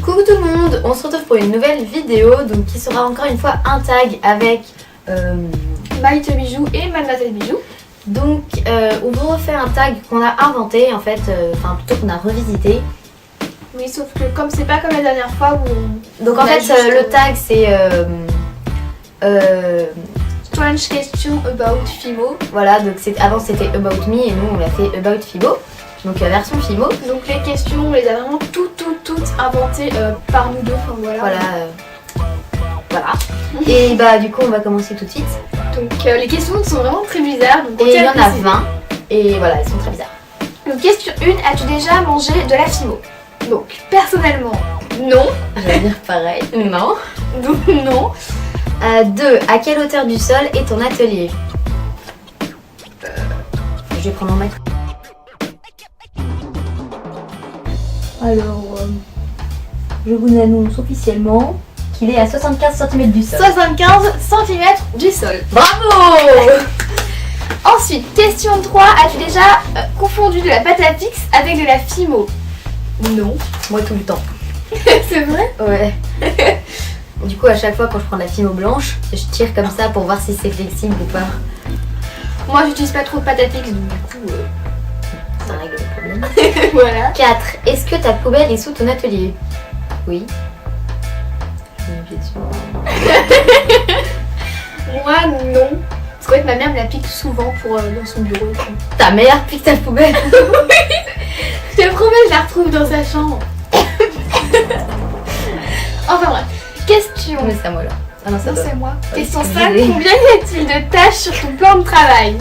Coucou tout le monde, on se retrouve pour une nouvelle vidéo donc qui sera encore une fois un tag avec Maïté Bijou et Mademoiselle Bijou. Donc on vous refait un tag qu'on a inventé en fait, plutôt qu'on a revisité. Oui, sauf que comme c'est pas comme la dernière fois où Donc en fait le tag c'est Strange question about Fimo. voilà, donc avant c'était About Me et nous on l'a fait About Fibo. Donc version Fimo. Donc les questions on les a vraiment toutes inventées par nous deux. Enfin voilà. Voilà. Et bah du coup on va commencer tout de suite. Donc les questions sont vraiment très bizarres. Donc, Et il y en a 20. Et voilà, elles sont très bizarres. Donc question 1, as-tu déjà mangé de la Fimo? Donc personnellement, non. Je vais dire pareil. Non. Donc non. 2. À quelle hauteur du sol est ton atelier? Je vais prendre mon mic. Alors, je vous annonce officiellement qu'il est à 75 cm du sol. 75 cm du sol. Bravo. Ensuite, question 3, as-tu déjà confondu de la pâte à fixe avec de la Fimo? Non. Moi tout le temps. C'est vrai? Ouais. Du coup, à chaque fois quand je prends de la Fimo blanche, je tire comme ça pour voir si c'est flexible ou pas. Moi j'utilise pas trop de pâte à fixe donc du coup Ça règle le problème. voilà. 4. Est-ce que ta poubelle est sous ton atelier? Oui. Je mets pied dessus. Moi non. Parce qu'en fait ma mère me la pique souvent pour dans son bureau. Ta mère pique ta poubelle. Je te promets, je la retrouve dans sa chambre. Enfin bref. Question. Mais c'est à moi là. Ah non, Non, c'est moi. Question 5. désolée. Combien y a-t-il de tâches sur ton plan de travail?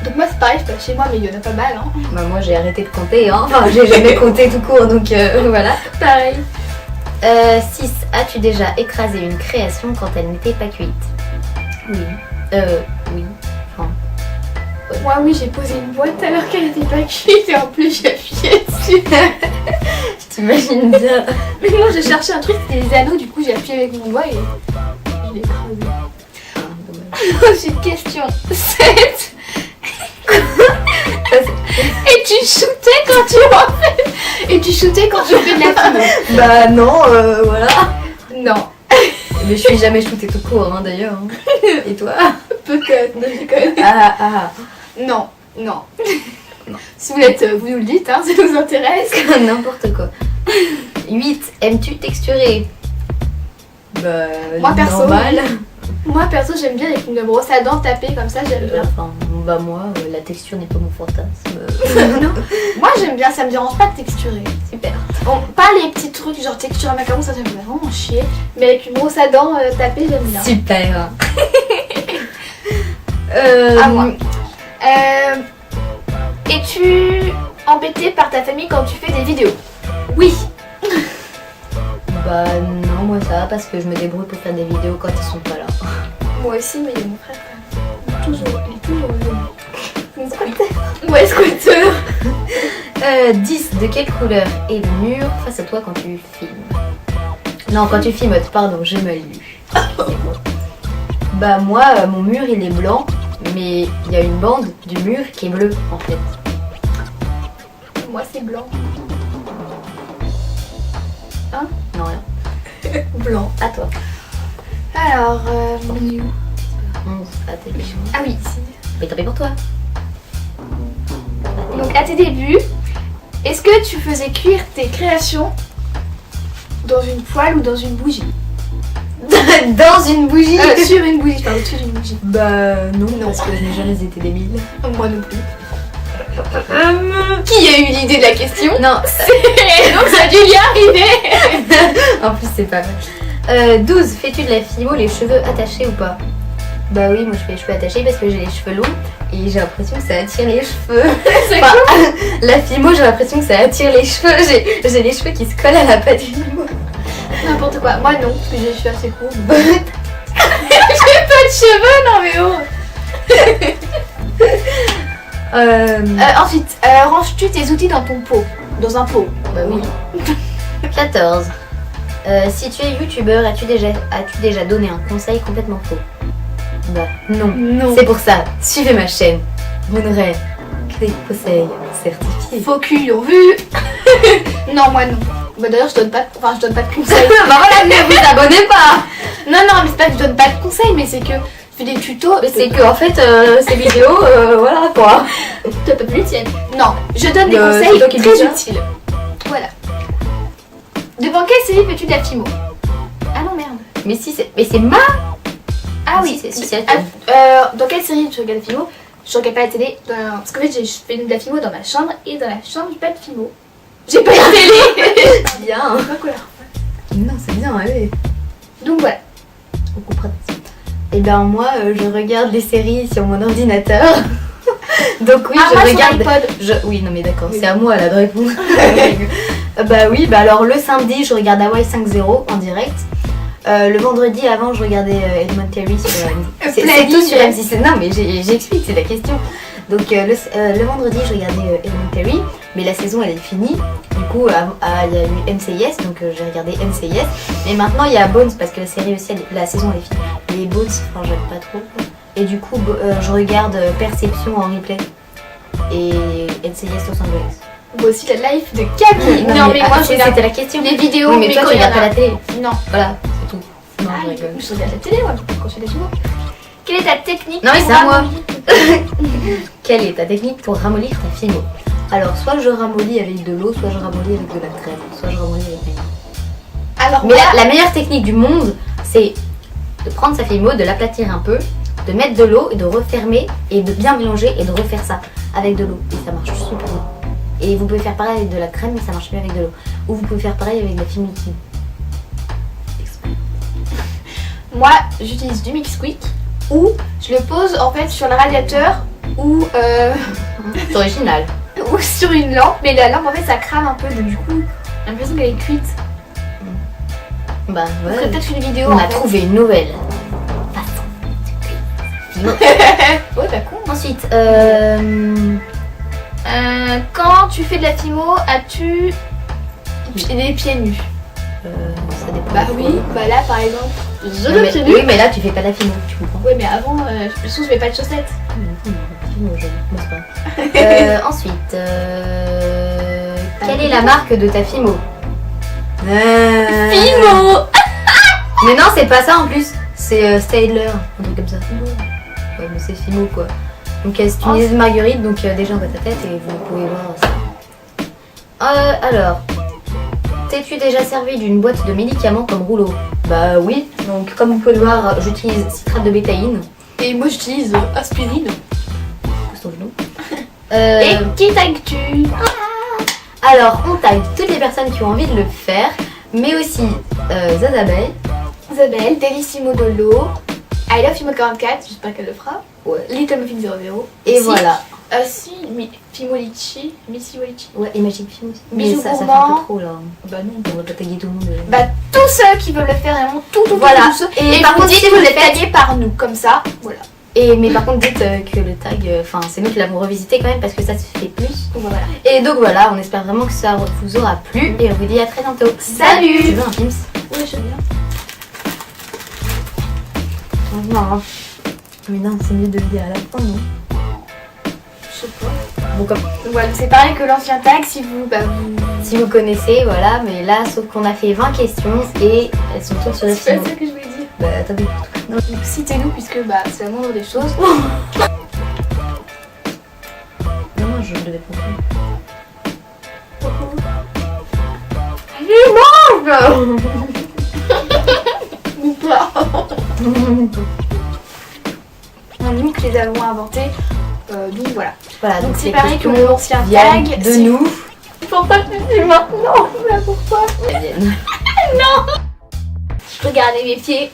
Donc moi c'est pareil, je passe chez moi mais il y en a pas mal hein. Bah moi j'ai arrêté de compter hein. Enfin j'ai jamais compté tout court donc voilà. Pareil. 6. As-tu déjà écrasé une création quand elle n'était pas cuite? Oui. Oui. Enfin. Moi oui j'ai posé une boîte alors qu'elle était pas cuite et en plus j'ai appuyé dessus. Je t'imagine bien. Mais non j'ai cherché un truc, c'était des anneaux, du coup j'ai appuyé avec mon doigt et je l'ai écrasé. Ensuite question 7. Et tu shootais quand tu fais de la Fimo? Bah non, voilà. Non. Mais je suis jamais shootée tout court hein, d'ailleurs. Hein. Et toi? Peut-être, non, je déconne. Ah. Non. Si vous l'êtes, vous nous le dites, hein, ça nous intéresse. N'importe quoi. 8. Aimes-tu texturer? Bah Moi, perso, normal. Moi perso j'aime bien avec une brosse à dents taper comme ça, j'aime bien. Enfin, bah moi, la texture n'est pas mon fantasme. Non. Moi j'aime bien, ça me dérange pas de texturer. Super. Bon, pas les petits trucs genre texture à macaron, ça me fait vraiment chier. Mais avec une brosse à dents tapée, j'aime bien. Super. À moi. Es-tu embêtée par ta famille quand tu fais des vidéos? Oui. Bah non, moi ça va parce que je me débrouille pour faire des vidéos quand ils sont pas là. Moi aussi, mais il y a mon frère quand même. Il est toujours mon squatter. Ouais, squatter. 10. De quelle couleur est le mur face à toi quand tu filmes? Non, quand tu filmotes, pardon, je me lu. Bah moi, mon mur il est blanc, mais il y a une bande du mur qui est bleue en fait. Moi c'est blanc. Non, rien. Blanc. À toi. Alors, 11. À tes débuts. ah oui. Mais tant pis pour toi. Donc à tes débuts, est-ce que tu faisais cuire tes créations dans une poêle ou dans une bougie? Dans une bougie. Sur une bougie, pas au-dessus d'une bougie. Bah non, parce que je n'ai jamais été débile. Moi non plus. Qui a eu l'idée de la question? Non. Donc ça a dû y arriver. En plus c'est pas vrai. 12. Fais-tu de la Fimo les cheveux attachés ou pas? Bah oui, moi je fais les cheveux attachés parce que j'ai les cheveux longs et j'ai l'impression que ça attire les cheveux. Enfin, la Fimo, j'ai l'impression que ça attire les cheveux. J'ai les cheveux qui se collent à la pâte Fimo. N'importe quoi. Moi non, parce que j'ai les cheveux assez courts. J'ai pas de cheveux, non mais oh. Ensuite, ranges-tu tes outils dans ton pot? Dans un pot? Bah oui. 14. Si tu es youtubeur, as-tu déjà donné un conseil complètement faux? Bah non. Non. C'est pour ça, suivez ma chaîne. Vous n'aurez que des conseils certifiés. Faux cul, ont vu. Non, moi non. Bah d'ailleurs je donne pas de conseils. Bah voilà, ne vous abonnez pas. Non, mais c'est pas que je donne pas de conseils, mais c'est que je fais des tutos. Mais c'est que en fait, ces vidéos, voilà quoi. Toi pas plus les tiennes. Non, je donne des C'est conseils toi qui le très dis, hein. utiles. Voilà. Devant quelle série fais-tu de la FIMO? Ah non, merde. Mais si, c'est ma. Ah oui, c'est dans quelle série tu regardes la FIMO? Je regarde pas la télé. Parce qu'en fait, je fais de la FIMO dans ma chambre et dans la chambre, j'ai pas de FIMO. J'ai pas de télé. bien. Pas quoi. Non, c'est bien, allez. Donc voilà. On comprend. Et ben moi, je regarde les séries sur mon ordinateur. Donc oui, je moi, regarde. sur iPod. Oui, non mais d'accord, Oui. c'est à moi là de répondre. Bah oui, bah alors le samedi, je regarde Hawaii 5-0 en direct. Le vendredi avant, je regardais Elementary sur c'est tout sur M6. Non mais j'explique, c'est la question. Donc le vendredi, je regardais Elementary, mais la saison elle est finie. Du coup, il y a eu NCIS, donc j'ai regardé NCIS. Mais maintenant, il y a Bones parce que la série aussi, la saison elle est finie. Les Bones, enfin, j'aime pas trop. Et du coup, je regarde Perception en replay et NCIS Los Angeles. Moi aussi la life de Camille. Non mais moi je regarde c'était la question. les vidéos. Oui, mais toi, quand tu il y en regardes pas a- la télé. Non. Voilà, c'est tout. Non, Ah, je rigole. je regarde la télé, moi, quand je fais la FIMO. Quelle est ta technique Non, mais pour c'est à moi. ramollir Quelle est ta technique pour ramollir ta FIMO? Alors, soit je ramollis avec de l'eau, soit je ramollis avec de la crème, soit je ramollis avec rien. Alors Mais moi, la meilleure technique du monde, c'est de prendre sa FIMO, de l'aplatir un peu, de mettre de l'eau et de refermer et de bien mélanger et de refaire ça avec de l'eau. Et ça marche super bien. Et vous pouvez faire pareil avec de la crème, mais ça marche mieux avec de l'eau. Ou vous pouvez faire pareil avec de la FIMO liquide. moi j'utilise du Mix Quick ou je le pose en fait sur le radiateur ou, C'est original. ou sur une lampe. Mais la lampe en fait ça crame un peu, donc du coup j'ai l'impression qu'elle est cuite. Bah On ferait ouais. peut-être une vidéo On en a fait. trouvé une nouvelle façon de cuire. Ouais, bah con. Ensuite, Quand tu fais de la FIMO, as-tu les pieds nus? ça dépend. Bah des oui, fois. bah là par exemple, je Non, le mais- pieds nus. oui, mais là tu fais pas la FIMO, tu comprends. Ouais, mais avant, je mets pas de chaussettes. Ensuite, quelle est la marque de ta FIMO? FIMO. Mais non, c'est pas ça en plus. C'est Stadler, un truc comme ça. Ouais, mais c'est FIMO quoi. Donc c'est une idée de Marguerite, donc déjà on voit ta tête et vous pouvez voir ça. Alors, t'es-tu déjà servi d'une boîte de médicaments comme rouleau? Bah oui, donc comme vous pouvez le voir, j'utilise citrate de bétaïne. Et moi j'utilise aspirine. Pousse ton genou. Et qui tagues-tu? Alors, on tag toutes les personnes qui ont envie de le faire, mais aussi Zazabelle. Isabelle, Delissimo Dolo, I Love Fimo 44, j'espère qu'elle le fera. Ouais. Little Muffin 00. Et Si. voilà. Si, Fimolici, Missy Wolici. Ouais, et Magic Film aussi. Mais Bisous ça fait un gourmands. peu trop là. Bah non. On va pas taguer tout le monde. Bah tous ceux qui veulent le faire, vraiment tout, Voilà. tous ceux. Et Et par vous contre, dites si que vous vous le êtes faites- tagués par nous, comme ça, voilà. Mais par contre, dites que le tag, enfin, c'est nous qui l'avons revisité quand même parce que ça se fait plus. Voilà. Et donc voilà, on espère vraiment que ça vous aura plu et on vous dit à très bientôt. Salut. Tu veux un Pims? Oui, j'aime bien. Non. Mais non, c'est mieux de le dire à la fin, non? Je sais pas. Bon, comme Donc voilà, c'est pareil que l'ancien tag, si vous, vous... si vous connaissez, voilà, mais là, sauf qu'on a fait 20 questions et elles sont toutes sur les C'est pas films. ça que je voulais dire. Bah, attendez. Donc citez-nous puisque bah, c'est la moindre des choses. Non, non, je devais pas. Ou pas. On dit que les avons inventés. Donc voilà. Voilà, Donc c'est les pareil que questions l'ancien viennent tag. de si- nous. Il faut pas le dire maintenant. Mais pourquoi? Elles viennent. Regardez mes pieds.